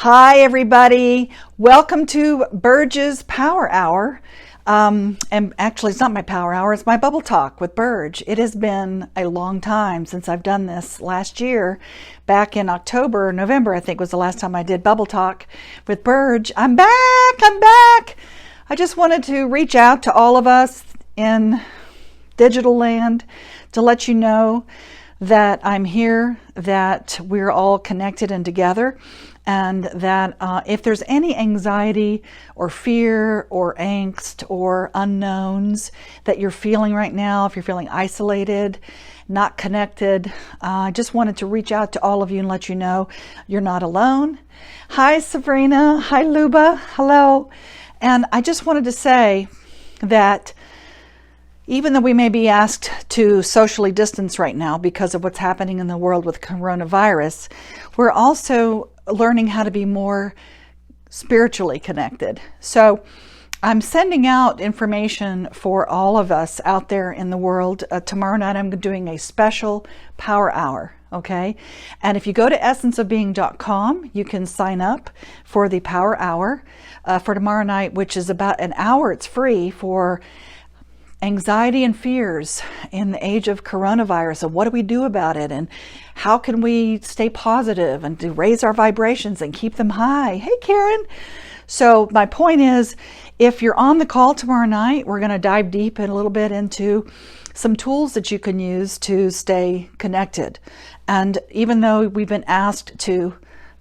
Hi, everybody. Welcome to Burge's Power Hour. And actually, it's not my Power Hour, it's my Bubble Talk with Burge. It has been a long time since I've done this. Last year, back in October, November, I think was the last time I did Bubble Talk with Burge. I'm back. I just wanted to reach out to all of us in digital land to let you know that I'm here, that we're all connected and together, and that if there's any anxiety or fear or angst or unknowns that you're feeling right now, if you're feeling isolated, not connected, I just wanted to reach out to all of you and let you know you're not alone. Hi, Sabrina. Hi, Luba. Hello. And I just wanted to say that even though we may be asked to socially distance right now because of what's happening in the world with coronavirus, we're also learning how to be more spiritually connected. So I'm sending out information for all of us out there in the world. Tomorrow night I'm doing a special power hour. Okay. And if you go to essenceofbeing.com, you can sign up for the power hour for tomorrow night, which is about an hour. It's free for anxiety and fears in the age of coronavirus, and what do we do about it, and how can we stay positive and to raise our vibrations and keep them high. Hey, Karen. So my point is, if you're on the call tomorrow night, we're going to dive deep in a little bit into some tools that you can use to stay connected. And even though we've been asked to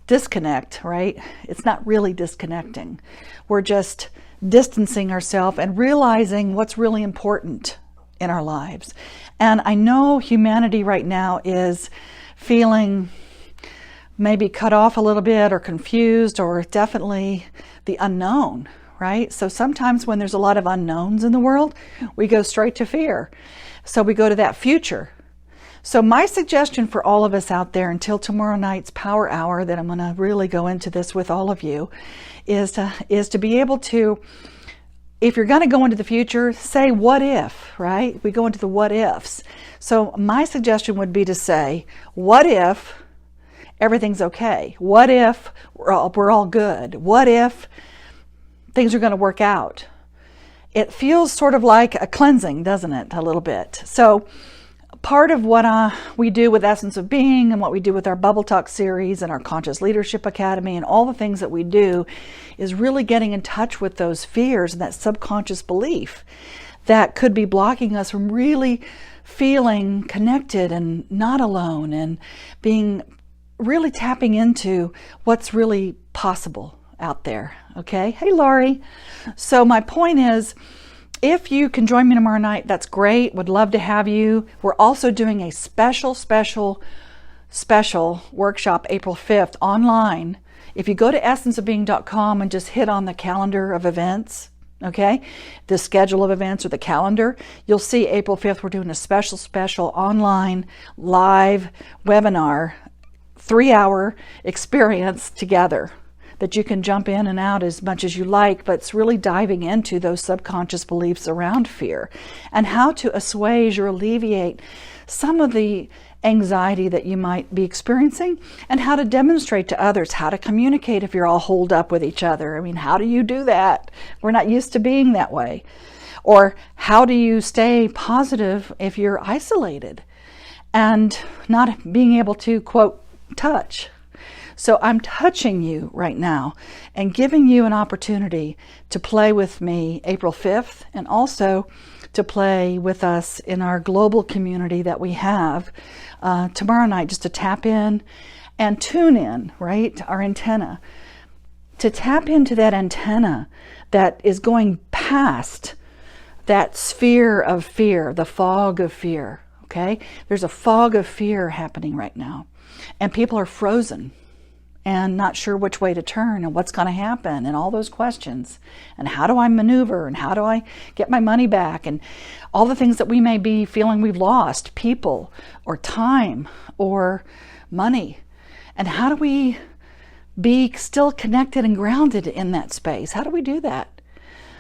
disconnect, right? It's not really disconnecting. We're just distancing ourselves and realizing what's really important in our lives. And I know humanity right now is feeling maybe cut off a little bit or confused, or definitely the unknown, right? So sometimes when there's a lot of unknowns in the world, we go straight to fear. So we go to that future. So my suggestion for all of us out there until tomorrow night's power hour, that I'm going to really go into this with all of you, is to be able to, if you're going to go into the future, say what if, right? We go into the what ifs. So my suggestion would be to say, what if everything's okay? What if we're all good? What if things are going to work out? It feels sort of like a cleansing, doesn't it? A little bit. So part of what we do with Essence of Being and what we do with our Bubble Talk series and our Conscious Leadership Academy and all the things that we do is really getting in touch with those fears and that subconscious belief that could be blocking us from really feeling connected and not alone, and being really tapping into what's really possible out there. Okay? Hey, Laurie. So my point is, if you can join me tomorrow night, that's great. Would love to have you. We're also doing a special workshop April 5th online. If you go to essenceofbeing.com and just hit on the calendar of events, okay, the schedule of events or the calendar, you'll see April 5th we're doing a special online live webinar, 3-hour experience together that you can jump in and out as much as you like, but it's really diving into those subconscious beliefs around fear and how to assuage or alleviate some of the anxiety that you might be experiencing, and how to demonstrate to others how to communicate if you're all holed up with each other. I mean, how do you do that? We're not used to being that way. Or how do you stay positive if you're isolated and not being able to, quote, touch? So I'm touching you right now and giving you an opportunity to play with me April 5th, and also to play with us in our global community that we have tomorrow night, just to tap in and tune in, right? Our antenna. To tap into that antenna that is going past that sphere of fear, the fog of fear, okay? There's a fog of fear happening right now, and people are frozen and not sure which way to turn and what's going to happen and all those questions. And how do I maneuver, and how do I get my money back, and all the things that we may be feeling we've lost, people or time or money. And how do we be still connected and grounded in that space? How do we do that?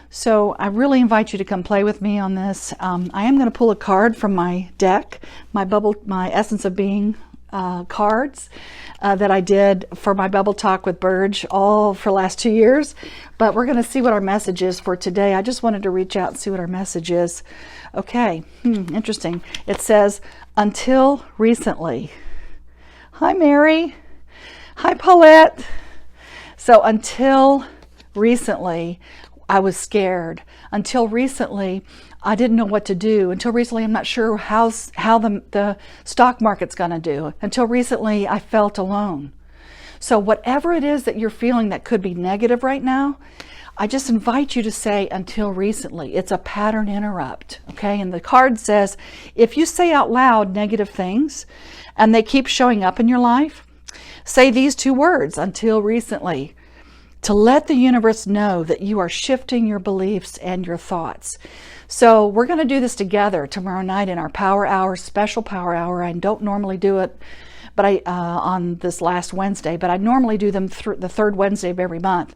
So I really invite you to come play with me on this. I am going to pull a card from my deck, my Essence of Being cards that I did for my Bubble Talk with Burge all for the last 2 years. But we're going to see what our message is for today. I just wanted to reach out and see what our message is. Okay, interesting. It says, until recently. Hi, Mary. Hi, Paulette. So until recently, I was scared. Until recently, I didn't know what to do. Until recently, I'm not sure how the stock market's going to do. Until recently, I felt alone. So whatever it is that you're feeling that could be negative right now, I just invite you to say until recently. It's a pattern interrupt, okay? And the card says, if you say out loud negative things and they keep showing up in your life, say these 2 words, until recently, to let the universe know that you are shifting your beliefs and your thoughts. So we're going to do this together tomorrow night in our power hour, special power hour. I don't normally do it but on this last Wednesday, but I normally do them through the 3rd Wednesday of every month.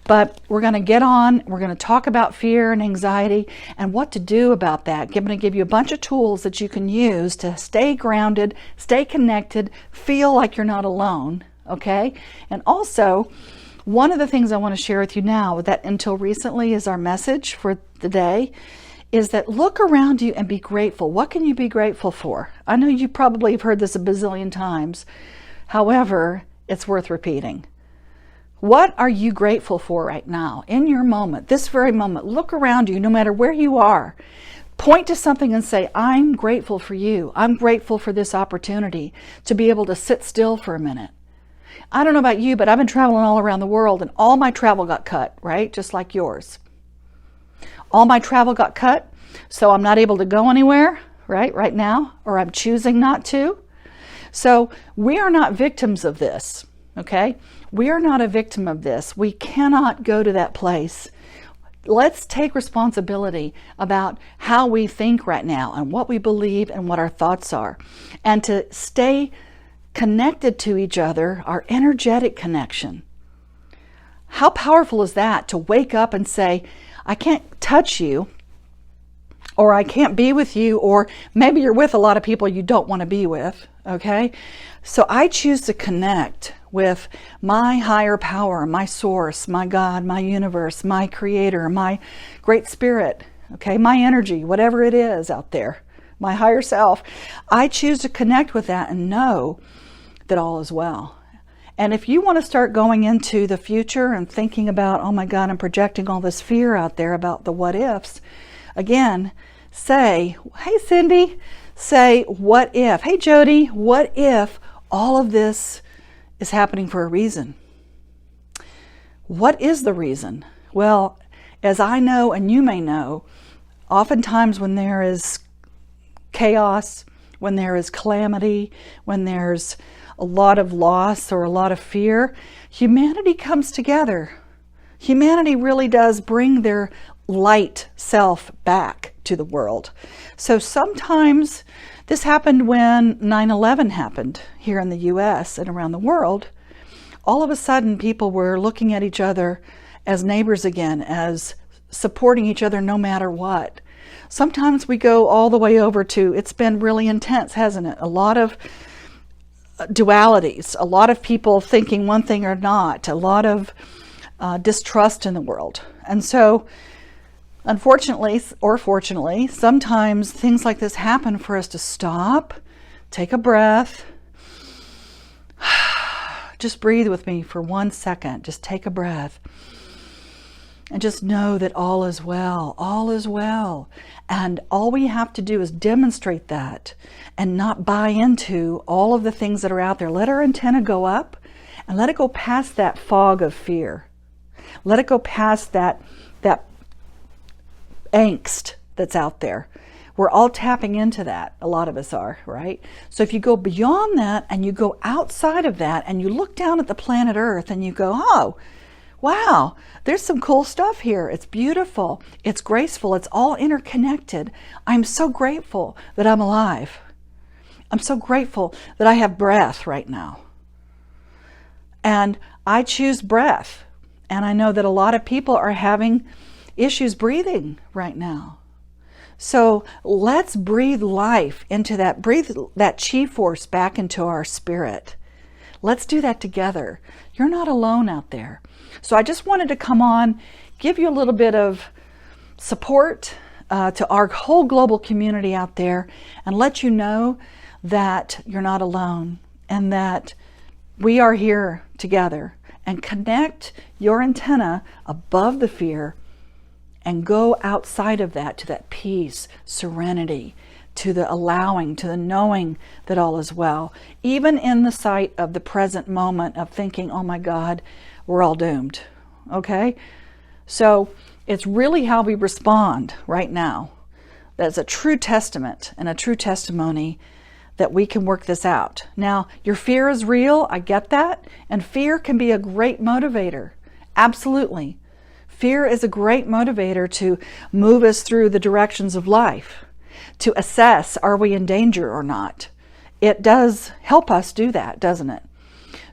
But we're going to get on, we're going to talk about fear and anxiety and what to do about that. I'm going to give you a bunch of tools that you can use to stay grounded, stay connected, feel like you're not alone, okay? And also, one of the things I want to share with you now that until recently is our message for the day is that look around you and be grateful. What can you be grateful for? I know you probably have heard this a bazillion times. However, it's worth repeating. What are you grateful for right now in your moment, this very moment? Look around you, no matter where you are. Point to something and say, I'm grateful for you. I'm grateful for this opportunity to be able to sit still for a minute. I don't know about you, but I've been traveling all around the world and all my travel got cut, right? Just like yours. All my travel got cut, so I'm not able to go anywhere, right now, or I'm choosing not to. So we are not victims of this, okay? We are not a victim of this. We cannot go to that place. Let's take responsibility about how we think right now and what we believe and what our thoughts are. And to stay connected to each other, our energetic connection. How powerful is that to wake up and say, I can't touch you, or I can't be with you, or maybe you're with a lot of people you don't want to be with, okay? So I choose to connect with my higher power, my source, my God, my universe, my creator, my great spirit, okay? My energy, whatever it is out there, my higher self. I choose to connect with that and know that all is well. And if you want to start going into the future and thinking about, oh my God, I'm projecting all this fear out there about the what ifs, again, say, hey Cindy, say, what if? Hey Jody, what if all of this is happening for a reason? What is the reason? Well, as I know and you may know, oftentimes when there is chaos, when there is calamity, when there's a lot of loss or a lot of fear, humanity comes together. Humanity really does bring their light self back to the world. So sometimes this happened when 9/11 happened here in the US and around the world. All of a sudden people were looking at each other as neighbors again, as supporting each other no matter what. Sometimes we go all the way over to, it's been really intense, hasn't it? A lot of dualities, a lot of people thinking one thing or not, a lot of distrust in the world. And so, unfortunately or fortunately, sometimes things like this happen for us to stop, take a breath, just breathe with me for 1 second, just take a breath. And just know that all is well, all is well. And all we have to do is demonstrate that and not buy into all of the things that are out there. Let our antenna go up and let it go past that fog of fear. Let it go past that angst that's out there. We're all tapping into that. A lot of us are, right? So if you go beyond that and you go outside of that and you look down at the planet Earth and you go, oh, wow, there's some cool stuff here. It's beautiful. It's graceful. It's all interconnected. I'm so grateful that I'm alive. I'm so grateful that I have breath right now. And I choose breath. And I know that a lot of people are having issues breathing right now. So let's breathe life into that, breathe that chi force back into our spirit. Let's do that together. You're not alone out there. So I just wanted to come on, give you a little bit of support to our whole global community out there, and let you know that you're not alone and that we are here together. And connect your antenna above the fear and go outside of that to that peace, serenity, to the allowing, to the knowing that all is well, even in the sight of the present moment of thinking, oh my God, we're all doomed. Okay? So it's really how we respond right now. That's a true testament and a true testimony that we can work this out. Now, your fear is real, I get that, and fear can be a great motivator. Absolutely. Fear is a great motivator to move us through the directions of life, to assess, are we in danger or not? It does help us do that, doesn't it?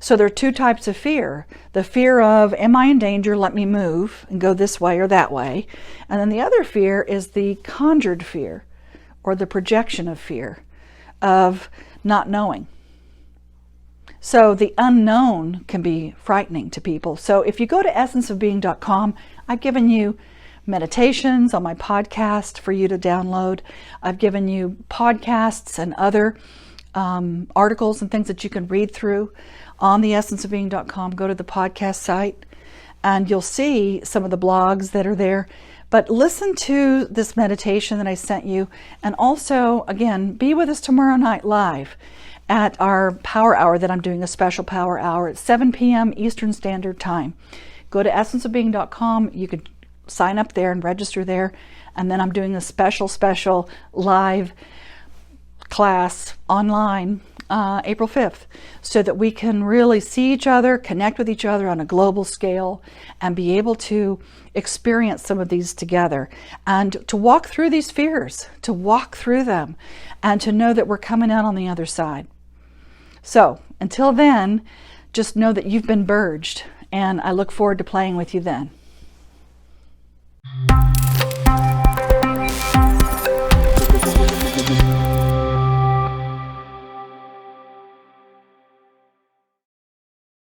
So there are two types of fear. The fear of, am I in danger? Let me move and go this way or that way. And then the other fear is the conjured fear, or the projection of fear, of not knowing. So the unknown can be frightening to people. So if you go to essenceofbeing.com, I've given you meditations on my podcast for you to download. I've given you podcasts and other articles and things that you can read through on the essenceofbeing.com. Go to the podcast site and you'll see some of the blogs that are there. But listen to this meditation that I sent you. And also, again, be with us tomorrow night live at our power hour that I'm doing, a special power hour at 7 p.m. Eastern Standard Time. Go to essenceofbeing.com. You could sign up there and register there. And then I'm doing a special live class online April 5th, so that we can really see each other, connect with each other on a global scale, and be able to experience some of these together, and to walk through these fears, to walk through them, and to know that we're coming out on the other side. So until then, just know that you've been burged, and I look forward to playing with you then.